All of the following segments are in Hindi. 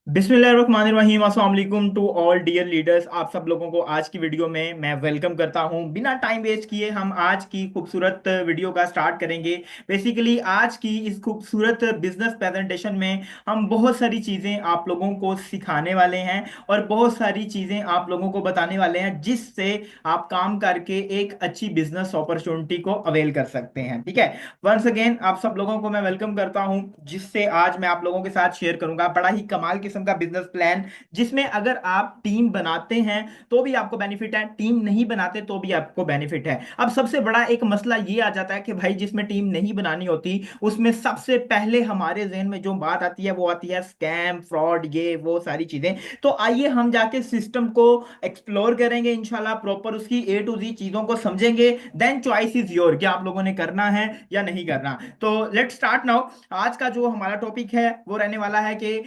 बिस्मिल्लाहिर्रहमानिर्रहीम अस्सलाम वालेकुम टू ऑल डियर लीडर्स। आप सब लोगों को आज की वीडियो में मैं वेलकम करता हूं। बिना टाइम वेस्ट किए हम आज की खूबसूरत वीडियो का स्टार्ट करेंगे। बेसिकली आज की इस खूबसूरत बिजनेस प्रेजेंटेशन में हम बहुत सारी चीज़ें आप लोगों को सिखाने वाले हैं और बहुत सारी चीज़ें आप लोगों को बताने वाले हैं जिससे आप काम करके एक अच्छी बिजनेस अपॉर्चुनिटी को अवेल कर सकते हैं। ठीक है, वंस अगेन आप सब लोगों को मैं वेलकम करता हूं, जिससे आज मैं आप लोगों के साथ शेयर करूंगा बड़ा ही कमाल किस्म का बिजनेस प्लान, जिसमें अगर आप टीम बनाते हैं तो भी आपको बेनिफिट है, टीम नहीं बनाते तो भी आपको बेनिफिट है। अब सबसे बड़ा एक मसला ये आ जाता है कि भाई जिसमें टीम नहीं बनानी होती उसमें सबसे पहले हमारे जहन में जो बात आती है वो आती है स्कैम, फ्रॉड, ये वो सारी चीजें। तो आइए हम जाके सिस्टम को एक्सप्लोर करेंगे इंशाल्लाह, प्रॉपर उसकी ए टू जी चीजों को समझेंगे। देन चॉइस इज योर, क्या आप लोगों ने करना है या नहीं करना। तो लेट स्टार्ट नाउ। आज का जो हमारा टॉपिक है वो रहने वाला है कि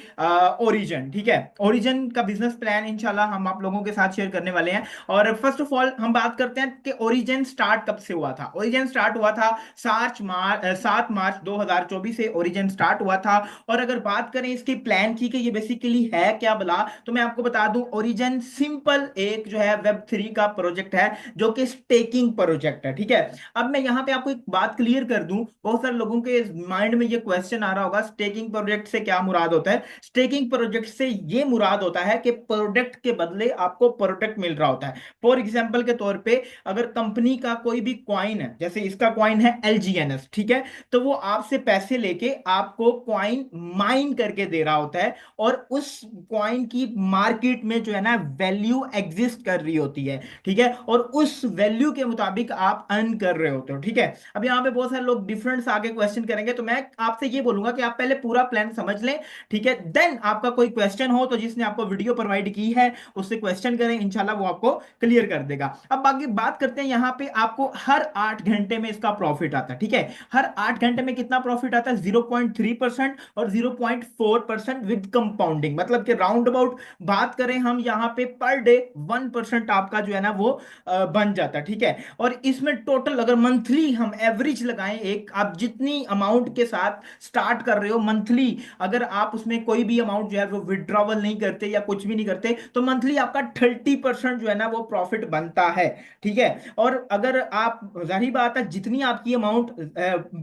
ओरिजिन। ठीक है, ओरिजिन का बिजनेस प्लान इंशाल्लाह हम आप लोगों के साथ शेयर करने वाले हैं। और फर्स्ट ऑफ ऑल हम बात करते हैं कि ओरिजिन स्टार्ट कब से हुआ था। ओरिजिन स्टार्ट हुआ था 7 मार्च 2024 से ओरिजिन स्टार्ट हुआ था। और अगर बात करें इसकी प्लान की कि ये बेसिकली है क्या बला, तो मैं आपको बता दूं ओरिजिन सिंपल एक जो है वेब 3 का प्रोजेक्ट है, जो कि स्टेकिंग प्रोजेक्ट है। ठीक है, अब मैं यहां पे आपको एक बात क्लियर कर दूं, बहुत सारे लोगों के माइंड में ये क्वेश्चन आ रहा होगा स्टेकिंग प्रोजेक्ट से क्या मुराद होता है। स्टेकिंग प्रोजेक्ट से ये मुराद होता है कि प्रोडक्ट के बदले आपको प्रोडक्ट मिल रहा होता है। फॉर एग्जांपल के तौर पे अगर कंपनी का कोई भी क्वाइन है, जैसे इसका क्वाइन है LGNS, ठीक है, तो वो आपसे पैसे लेके आपको क्वाइन माइन करके दे रहा होता है और उस क्वाइन की मार्केट में जो है ना वैल्यू एग्जिस्ट कर रही होती है। ठीक है, और उस वैल्यू के मुताबिक आप अर्न कर रहे होते हो। ठीक है, अब यहां पे बहुत सारे लोग डिफरेंस आगे क्वेश्चन करेंगे, तो मैं आपसे ये बोलूंगा कि आप पहले पूरा प्लान समझ लें। ठीक है, देन आपका कोई क्वेश्चन हो तो जिसने आपको वीडियो प्रोवाइड की है उससे क्वेश्चन करें, इंशाल्लाह वो आपको क्लियर कर देगा। अब बाकी बात करते हैं, यहां पे आपको हर 8 घंटे में इसका प्रॉफिट आता है। ठीक है, हर 8 घंटे में कितना प्रॉफिट आता है? 0.3% और 0.4% विद कंपाउंडिंग, मतलब कि राउंड अबाउट बात करें हम यहां पे पर डे 1% आपका जो है ना वो बन जाता है। ठीक है, और इसमें टोटल अगर मंथली हम एवरेज लगाएं, एक आप जितनी अमाउंट के साथ स्टार्ट कर रहे हो मंथली, अगर आप उसमें कोई भी अमाउंट जो है वो विड्रॉवल नहीं करते या कुछ भी नहीं करते, तो मंथली आपका 30% जो है ना वो प्रॉफिट बनता है। ठीक है, और अगर आप, जाहिर बात है, जितनी आपकी अमाउंट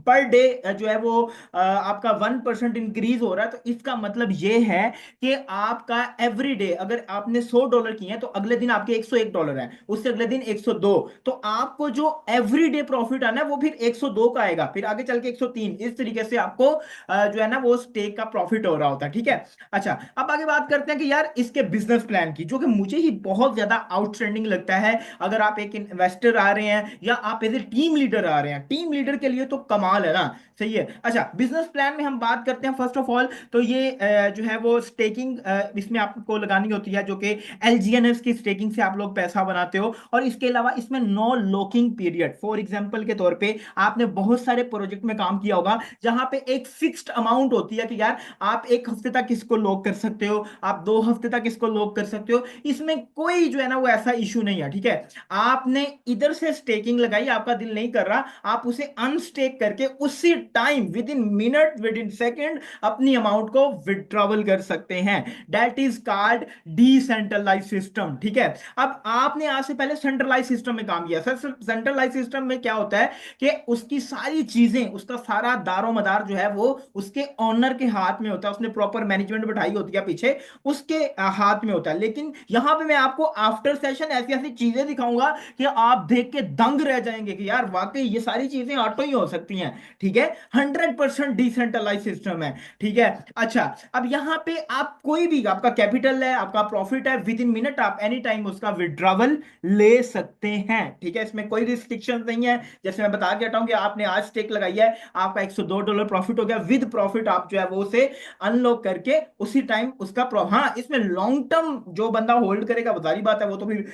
पर डे जो है वो आपका 1% इंक्रीज हो रहा है, तो इसका मतलब ये है कि आपका एवरीडे अगर आपने $100 किए हैं तो अगले दिन आपके $101 है, उससे अगले दिन 102, तो आपको जो एवरीडे प्रॉफिट आना है वो फिर 102 का आएगा, फिर आगे चल के 103। इस तरीके से आपको जो है ना वो स्टेक का प्रॉफिट हो रहा होता है। ठीक है, अच्छा अब आगे बात करते हैं कि यार इसके बिजनेस प्लान की, जो कि मुझे ही बहुत ज्यादा आउटस्टैंडिंग लगता है। अगर आप एक इन्वेस्टर आ रहे हैं या आप एज ए टीम लीडर आ रहे हैं, टीम लीडर के लिए तो कमाल है ना। सही है, अच्छा बिजनेस प्लान में हम बात करते हैं फर्स्ट ऑफ ऑल, तो ये जो है वो स्टेकिंग इसमें आपको लगानी होती है, जो कि LGNS की स्टेकिंग से आप लोग पैसा बनाते हो। और इसके अलावा इसमें no locking period, for example के तौर पे आपने बहुत सारे प्रोजेक्ट में काम किया होगा जहां पे एक फिक्स्ड अमाउंट होती है कि यार आप 1 हफ्ते तक इसको लॉक कर सकते हो, आप 2 हफ्ते तक इसको लॉक कर सकते हो। इसमें कोई जो है ना वो ऐसा इशू नहीं है। ठीक है, आपने इधर से स्टेकिंग लगाई, आपका दिल नहीं कर रहा, आप उसे अनस्टेक करके उसी time within minute within second अपनी अमाउंट को विड्रॉवल कर सकते हैं। That is called decentralize system. ठीक है, अब आपने आज से पहले सेंट्रलाइज सिस्टम में काम किया। सर सेंट्रलाइज सिस्टम में क्या होता है कि उसकी सारी चीजें, उसका सारा दारोमदार जो है वो उसके ऑनर के हाथ में होता है, उसने प्रॉपर मैनेजमेंट बैठाई होती है पीछे, उसके हाथ में होता है। लेकिन यहां पे मैं आपको आफ्टर सेशन ऐसी ऐसी चीजें दिखाऊंगा कि आप देख के दंग रह जाएंगे कि यार वाकई ये सारी चीजें ऑटो ही हो सकती हैं। ठीक है, 100% डिसेंट्रलाइज सिस्टम है। ठीक है, अच्छा अब यहां पे आप कोई भी, आपका कैपिटल है, आपका प्रॉफिट है, विद इन मिनट आप एनी टाइम उसका विड्रॉवल ले सकते हैं। ठीक है, इसमें कोई रिस्ट्रिक्शन नहीं है। जैसे मैं बता के हटाऊं कि आपने आज स्टेक लगाई है, आपका $102 प्रॉफिट हो गया, विद प्रॉफिट आप जो है वो उसे अनलॉक करके उसी टाइम उसका हाँ इसमें लॉन्ग टर्म जो बंदा होल्ड करेगा बजारी बात है, वो तो फिर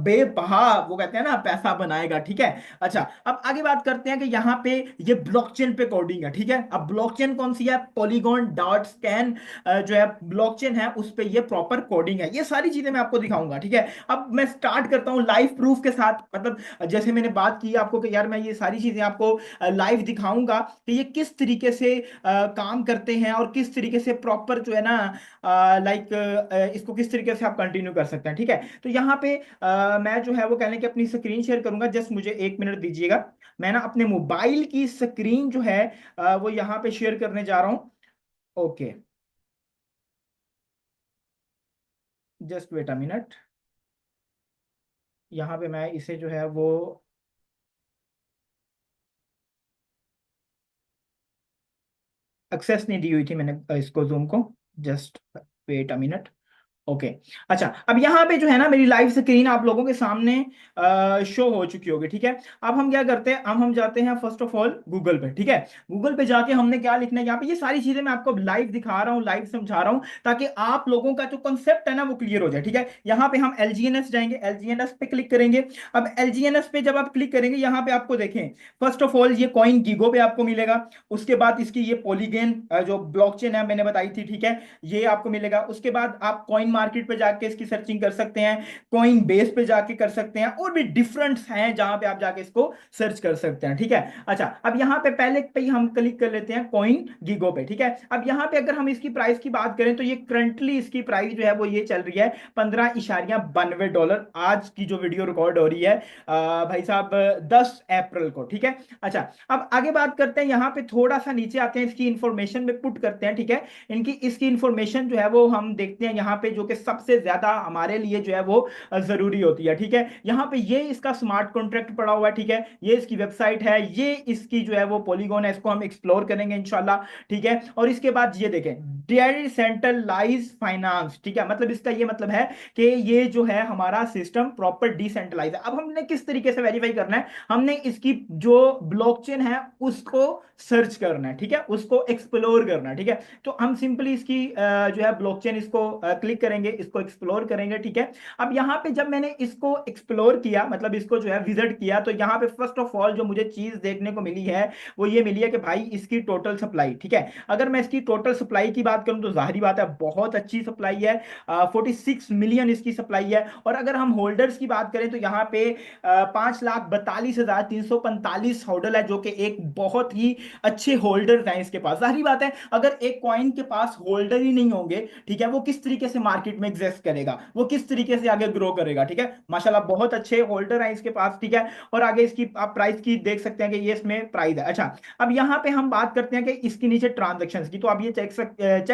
बेबहा वो कहते हैं ना पैसा बनाएगा। ठीक है, अच्छा अब आगे बात करते हैं कि यहां पे ये ब्लॉकचेन पे कोडिंग है। ठीक है, अब ब्लॉकचेन कौन सी है? पॉलीगॉन डॉट स्कैन जो है ब्लॉकचेन है, उस पे ये प्रॉपर कोडिंग है। ये सारी चीजें मैं आपको दिखाऊंगा। ठीक है, अब मैं स्टार्ट करता हूं लाइव प्रूफ के साथ, मतलब जैसे मैंने बात की आपको कि यार मैं ये सारी चीजें आपको लाइव दिखाऊंगा कि ये किस तरीके से काम करते हैं और किस तरीके से प्रॉपर जो है ना लाइक इसको किस तरीके से आप कंटिन्यू कर सकते हैं, ठीक है। तो यहाँ पे मैं जो है वो कहने की अपनी स्क्रीन शेयर करूंगा, जस्ट मुझे 1 मिनट दीजिएगा। मैं ना अपने मोबाइल की स्क्रीन जो है वो यहाँ पे शेयर करने जा रहा हूँ। Okay, just wait a minute. यहाँ पे मैं इसे जो है वो एक्सेस नहीं दी हुई थी मैंने इसको, जूम को। Just wait a minute. Okay. अच्छा, अब यहाँ पे जो है ना मेरी लाइव स्क्रीन आप लोगों के सामने शो हो चुकी होगी, ठीक है। अब हम क्या करते हैं, अब हम जाते हैं फर्स्ट ऑफ ऑल गूगल पे, ठीक है। गूगल पे जाके हमने क्या लिखना है, यहाँ पे ये सारी चीजें मैं आपको लाइव दिखा रहा हूँ, लाइव समझा रहा हूँ, ताकि आप लोगों का जो कॉन्सेप्ट है ना वो क्लियर हो जाए, ठीक है। यहाँ पे हम एलजीएनएस जाएंगे, एलजीएनएस पे क्लिक करेंगे। अब एलजीएनएस पे जब आप क्लिक करेंगे, यहाँ पे आपको देखें, फर्स्ट ऑफ ऑल ये कॉइन गीगो पे आपको मिलेगा। उसके बाद इसकी ये पॉलीगेन जो ब्लॉकचेन है मैंने बताई थी, ठीक है, ये आपको मिलेगा। उसके बाद आप कॉइन मार्केट पे जाके इसकी सर्चिंग कर सकते हैं, कॉइन बेस पे जाके कर सकते हैं, और भी डिफरेंट्स हैं जहां पे आप जाके इसको सर्च कर सकते हैं, ठीक है। अच्छा, अब यहाँ पे पहले पे ही हम क्लिक कर लेते हैं कॉइन गीगो पे, ठीक है। अब यहाँ पे अगर हम इसकी प्राइस की बात करें तो ये करंटली इसकी प्राइस जो है वो ये चल रही है $15.92 आज की जो वीडियो रिकॉर्ड हो रही है भाई साहब 10 अप्रैल को, ठीक है। अच्छा, अब आगे बात करते हैं, यहाँ पे थोड़ा सा नीचे आते हैं, इसकी इंफॉर्मेशन में पुट करते हैं, ठीक है। इनकी इसकी इंफॉर्मेशन जो है वो हम देखते हैं यहाँ पे, जो कि सबसे ज्यादा हमारे लिए जो है वो जरूरी होती है, ठीक है। यहाँ पे ये इसका स्मार्ट कॉन्ट्रैक्ट पड़ा हुआ है, ठीक है। ये इसकी वेबसाइट है, ये इसकी जो है वो पॉलीगॉन है, इसको हम एक्सप्लोर करेंगे इंशाल्लाह, ठीक है। और इसके बाद ये देखें, डिसेंट्रलाइज फाइनेंस, ठीक है, मतलब इसका ये मतलब है कि ये जो है हमारा सिस्टम प्रॉपर डिसेंट्रलाइज है। अब हमने किस तरीके से वेरीफाई करना है, हमने इसकी जो ब्लॉकचेन है उसको सर्च करना है, ठीक है, उसको एक्सप्लोर करना है, ठीक है। तो हम सिंपली इसकी जो है ब्लॉकचेन इसको क्लिक करेंगे, इसको एक्सप्लोर करेंगे, ठीक है। अब यहाँ पे जब मैंने इसको एक्सप्लोर किया, मतलब इसको जो है विजिट किया, तो यहाँ पे फर्स्ट ऑफ ऑल जो मुझे चीज देखने को मिली है वो ये मिली है कि भाई इसकी टोटल सप्लाई, ठीक है। अगर मैं इसकी टोटल सप्लाई की बात करूं तो जाहिर बात है बहुत अच्छी सप्लाई है, 46 मिलियन इसकी सप्लाई है। और अगर हम होल्डर्स की बात करें तो यहाँ पे 5,42,345 होल्डर है, जो कि एक बहुत ही अच्छे होल्डर हैं इसके पास। जाहिर बात है अगर एक कॉइन के पास होल्डर ही नहीं होंगे, ठीक है, वो किस तरीके से मार्केट में एग्जिस्ट करेगा, वो किस तरीके से आगे ग्रो करेगा, ठीक है। माशाल्लाह बहुत अच्छे होल्डर हैं इसके पास, ठीक है। और आगे इसकी आप प्राइस की देख सकते हैं कि ये इसमें प्राइस है। अच्छा, अब यहाँ पे हम बात करते हैं कि इसके नीचे ट्रांजेक्शन की, तो आप ये चेक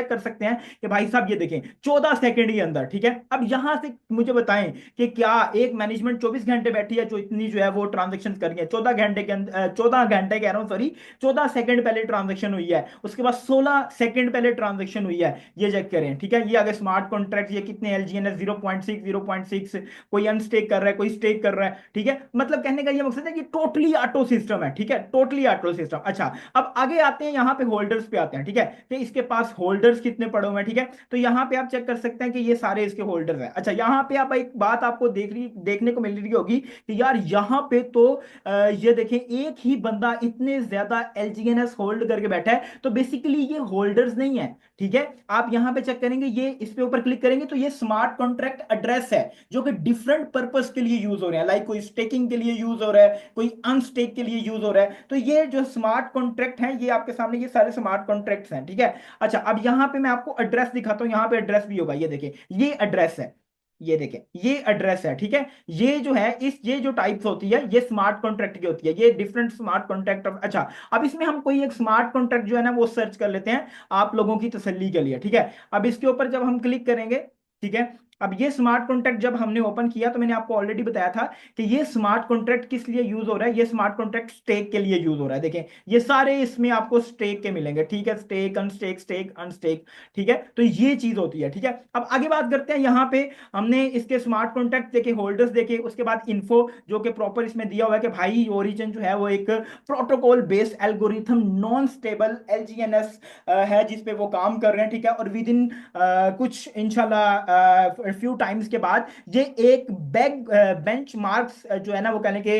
कर सकते हैं कि भाई साहब ये देखें 14 सेकंड के अंदर, ठीक है। अब यहां से मुझे बताएं कि क्या एक मैनेजमेंट 24 घंटे बैठी है जो इतनी जो है वो ट्रांजेक्शन कर रही है, 14 घंटे के अंदर, 14 घंटे कह रहा हूं सॉरी, 14 सेकंड पहले ट्रांजेक्शन हुई है, उसके बाद 16 सेकंड पहले ट्रांजेक्शन हुई है, ये चेक करें, ठीक है। ये आगे स्मार्ट कॉन्ट्रैक्ट, ये कितने एलजीएनएस 0.6 कोई अनस्टेक कर रहा है, कोई स्टेक कर रहा है, ठीक है। मतलब कहने का ये मकसद है कि टोटली ऑटो सिस्टम है, ठीक है, टोटली ऑटो सिस्टम। अच्छा, अब आगे आते हैं, यहाँ पे होल्डर्स पे आते हैं, ठीक है, कि इसके पास होल्डर्स कितने पड़े हुए हैं, ठीक है। तो यहाँ पे आप चेक कर सकते हैं कि ये सारे इसके होल्डर्स हैं। अच्छा, यहाँ पे आप एक बात आपको देखने को मिल रही होगी कि यार यहाँ पे तो ये देखें एक ही बंदा इतने ज्यादा एलजीएनएस होल्ड करके बैठा है, तो बेसिकली ये होल्डर्स नहीं है, ठीक है। आप यहां पे चेक करेंगे, ये इस पे ऊपर क्लिक करेंगे तो ये स्मार्ट कॉन्ट्रैक्ट एड्रेस है, जो कि डिफरेंट पर्पस के लिए यूज हो रहे हैं, लाइक कोई स्टेकिंग के लिए यूज हो रहा है, कोई अनस्टेक के लिए यूज हो रहा है। तो ये जो स्मार्ट कॉन्ट्रैक्ट है, ये आपके सामने ये सारे स्मार्ट कॉन्ट्रैक्ट्स हैं, ठीक है। अच्छा, अब यहां पे मैं आपको एड्रेस दिखाता हूं, यहां पे एड्रेस भी होगा, ये देखिए ये एड्रेस है, ये देखें ये एड्रेस है, ठीक है। ये जो है इस ये जो टाइप्स होती है ये स्मार्ट कॉन्ट्रैक्ट की होती है, ये डिफरेंट स्मार्ट कॉन्ट्रैक्ट। अच्छा, अब इसमें हम कोई एक स्मार्ट कॉन्ट्रैक्ट जो है ना वो सर्च कर लेते हैं आप लोगों की तसल्ली के लिए, ठीक है। अब इसके ऊपर जब हम क्लिक करेंगे, ठीक है, अब ये स्मार्ट कॉन्ट्रैक्ट जब हमने ओपन किया तो मैंने आपको ऑलरेडी बताया था कि ये स्मार्ट कॉन्ट्रैक्ट किस लिए यूज हो रहा है, ये स्मार्ट कॉन्ट्रैक्ट स्टेक के लिए यूज हो रहा है। देखें ये सारे इसमें आपको स्टेक के मिलेंगे, ठीक है, स्टेक अनस्टेक स्टेक अनस्टेक, ठीक है। तो ये चीज होती है, ठीक है। अब आगे बात करते हैं, यहाँ पे हमने इसके स्मार्ट कॉन्ट्रैक्ट देखे, होल्डर्स देखे, उसके बाद इन्फो जो कि प्रॉपर इसमें दिया हुआ है कि भाई ओरिजिन जो है वो एक protocol based algorithm non stable एलजीएनएस है जिसपे वो काम कर रहे हैं, ठीक है। और विद इन कुछ इंशाल्लाह फ्यू टाइम्स के बाद ये एक बेंच मार्क्स जो है ना वो कहने के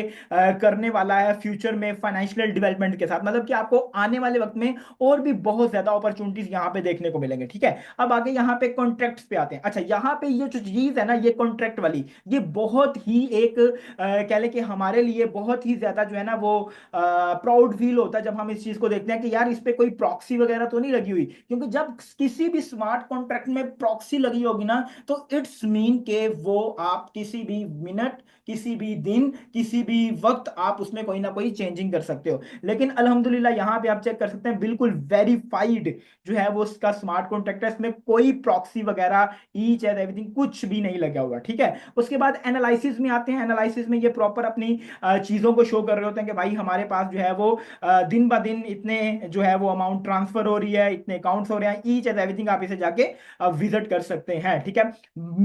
करने वाला है फ्यूचर में फाइनेंशियल डेवलपमेंट के साथ। मतलब कि आपको आने वाले वक्त में और भी बहुत ज्यादा अपॉर्चुनिटीज यहाँ पे देखने को मिलेंगे। ठीक है, अब आगे यहाँ पे कॉन्ट्रैक्ट्स पे आते हैं। अच्छा, यहाँ पे ये जो चीज है ना, ये कॉन्ट्रैक्ट वाली, ये बहुत ही एक कह लें कि हमारे लिए बहुत ही ज्यादा जो है ना वो प्राउड फील होता है जब हम इस चीज को देखते हैं कि यार इस पे कोई प्रॉक्सी वगैरह तो नहीं लगी हुई। क्योंकि जब किसी भी स्मार्ट कॉन्ट्रैक्ट में प्रॉक्सी लगी होगी ना, तो इट्स मीन के वो आप किसी भी मिनट, किसी भी दिन, किसी भी वक्त आप उसमें कोई ना कोई चेंजिंग कर सकते हो। लेकिन अल्हम्दुलिल्लाह यहाँ पे आप चेक कर सकते हैं, बिल्कुल वेरीफाइड जो है वो उसका स्मार्ट कॉन्ट्रैक्ट है, इसमें कोई प्रॉक्सी वगैरह ईच एंड एवरीथिंग कुछ भी नहीं लगा हुआ। ठीक है, उसके बाद एनालिसिस में आते हैं। एनालिसिस में ये प्रॉपर अपनी चीजों को शो कर रहे होते हैं कि भाई हमारे पास जो है वो दिन ब दिन इतने जो है वो अमाउंट ट्रांसफर हो रही है, इतने अकाउंट्स हो रहे हैं, ईच एंड एवरीथिंग आप इसे जाके विजिट कर सकते हैं। ठीक है,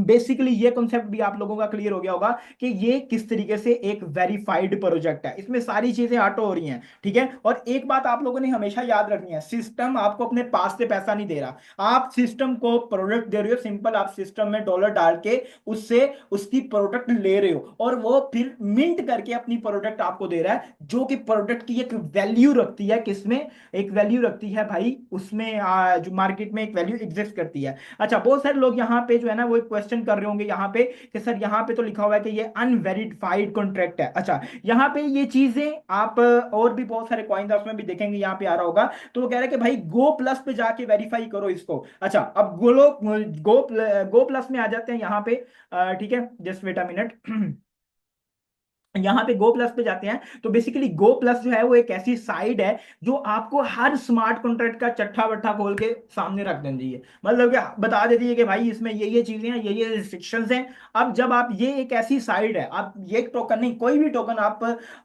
बेसिकली ये कॉन्सेप्ट भी आप लोगों का क्लियर हो गया होगा कि ये किस तरीके से एक वेरीफाइड प्रोजेक्ट है, इसमें सारी चीजें ऑटो हो रही हैं। ठीक है, और एक बात आप लोगों ने हमेशा याद रखनी है, सिस्टम आपको अपने पास से पैसा नहीं दे रहा, आप सिस्टम को प्रोडक्ट दे रहे हो। सिंपल, आप सिस्टम में डॉलर डाल के उससे उसकी प्रोडक्ट ले रहे हो और वो फिर मिंट करके अपनी प्रोडक्ट आपको दे रहा है, जो कि प्रोडक्ट की एक वैल्यू रखती है। किसमें एक वैल्यू रखती है भाई? उसमें जो मार्केट में एक वैल्यू एग्जिस्ट करती है। अच्छा, बहुत सारे लोग यहाँ पे जो है ना वो एक क्वेश्चन कर रहे होंगे यहाँ पे कि सर यहाँ पे तो लिखा हुआ है कि ये अनवेरिफाइड कॉन्ट्रैक्ट है। अच्छा, यहाँ पे ये चीजें आप और भी बहुत सारे कॉइन उसमें भी देखेंगे, यहाँ पे आ रहा होगा, तो वो कह रहा है कि भाई गो प्लस पे जाके वेरीफाई करो इसको। अच्छा, अब गो प्लस में आ जाते हैं यहाँ पे। ठीक है, जस्ट वेट अ मिनट। यहां पे गो प्लस पे जाते हैं तो बेसिकली गो प्लस जो है वो एक ऐसी साइट है जो आपको हर स्मार्ट कॉन्ट्रैक्ट का चट्टा बट्टा खोल के सामने रख देती है। मतलब कि बता देती है कि भाई इसमें ये चीजें हैं, ये रिस्ट्रिक्शंस हैं। अब जब आप, ये एक ऐसी साइट है, आप ये टोकन नहीं, कोई भी टोकन आप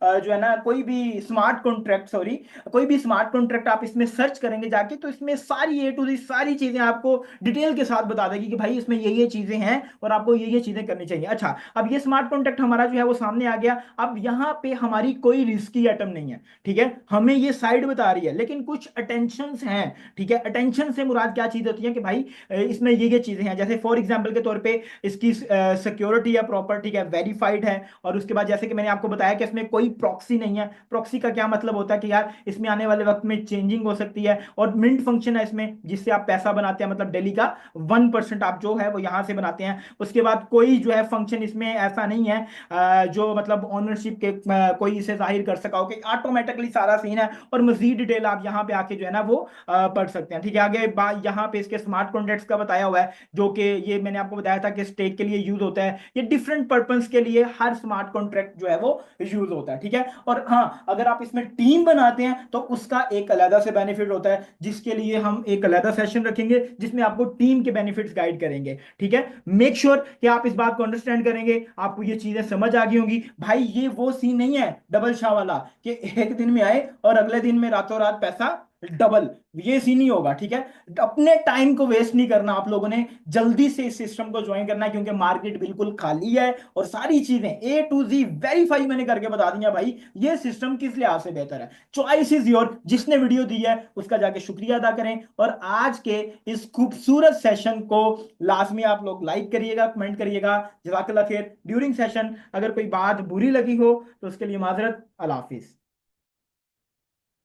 जो है ना कोई भी स्मार्ट कॉन्ट्रैक्ट, सॉरी, कोई भी स्मार्ट कॉन्ट्रैक्ट आप इसमें सर्च करेंगे जाके, तो इसमें सारी ए टू दी सारी चीजें आपको डिटेल के साथ बता देगी कि भाई इसमें ये चीजें हैं और आपको ये चीजें करनी चाहिए। अच्छा, अब ये स्मार्ट कॉन्ट्रैक्ट हमारा जो है वो सामने आ गया। अब यहां पे हमारी कोई रिस्की आइटम नहीं है। ठीक है, हमें ये साइड बता रही है, लेकिन कुछ अटेंशन हैं। ठीक है, अटेंशन से मुराद क्या चीज होती है कि भाई इसमें ये चीजें हैं, जैसे फॉर एग्जांपल के तौर पे इसकी सिक्योरिटी है प्रॉपर, ठीक है, वेरीफाइड है। और उसके बाद जैसे कि मैंने आपको बताया कि इसमें कोई प्रॉक्सी नहीं है। प्रॉक्सी का क्या मतलब होता है कि यार इसमें आने वाले वक्त में चेंजिंग हो सकती है। और मिंट फंक्शन है इसमें, जिससे आप पैसा बनाते हैं, मतलब डेली का 1% आप जो है वो यहां से बनाते हैं। उसके बाद कोई जो है फंक्शन इसमें ऐसा नहीं है जो मतलब ओनरशिप के कोई इसे जाहिर कर सका हो, कि ऑटोमेटिकली सारा सीन है। और मजीद डिटेल आप यहाँ पे आके जो है ना वो पढ़ सकते हैं। ठीक है, आगे यहाँ पे इसके स्मार्ट कॉन्ट्रैक्ट्स का बताया हुआ है, जो कि ये मैंने आपको बताया था कि स्टेक के लिए यूज होता है। ये डिफरेंट पर्पस के लिए हर स्मार्ट कॉन्ट्रैक्ट जो है वो यूज होता है। ठीक है, और हाँ, अगर आप इसमें टीम बनाते हैं तो उसका एक अलग से बेनिफिट होता है, जिसके लिए हम एक अलग सेशन रखेंगे जिसमें आपको टीम के बेनिफिट्स गाइड करेंगे। ठीक है, मेक श्योर कि आप इस बात को अंडरस्टैंड करेंगे, आपको ये चीजें समझ आ गई होंगी। भाई ये वो सीन नहीं है डबल शाह वाला कि एक दिन में आए और अगले दिन में रातों रात पैसा डबल, ये सीन नहीं होगा। ठीक है, अपने टाइम को वेस्ट नहीं करना, आप लोगों ने जल्दी से इस सिस्टम को ज्वाइन करना है, क्योंकि मार्केट बिल्कुल खाली है और सारी चीजें ए टू जी वेरीफाई मैंने करके बता दी है। भाई ये सिस्टम किस लिहाज से बेहतर है, चॉइस इज योर। जिसने वीडियो दी है उसका जाके शुक्रिया अदा करें, और आज के इस खूबसूरत सेशन को लाजमी आप लोग लाइक करिएगा, कमेंट करिएगा। जज़ाकल्लाह खैर। ड्यूरिंग सेशन अगर कोई बात बुरी लगी हो तो उसके लिए माजरत। अल्लाह हाफिज।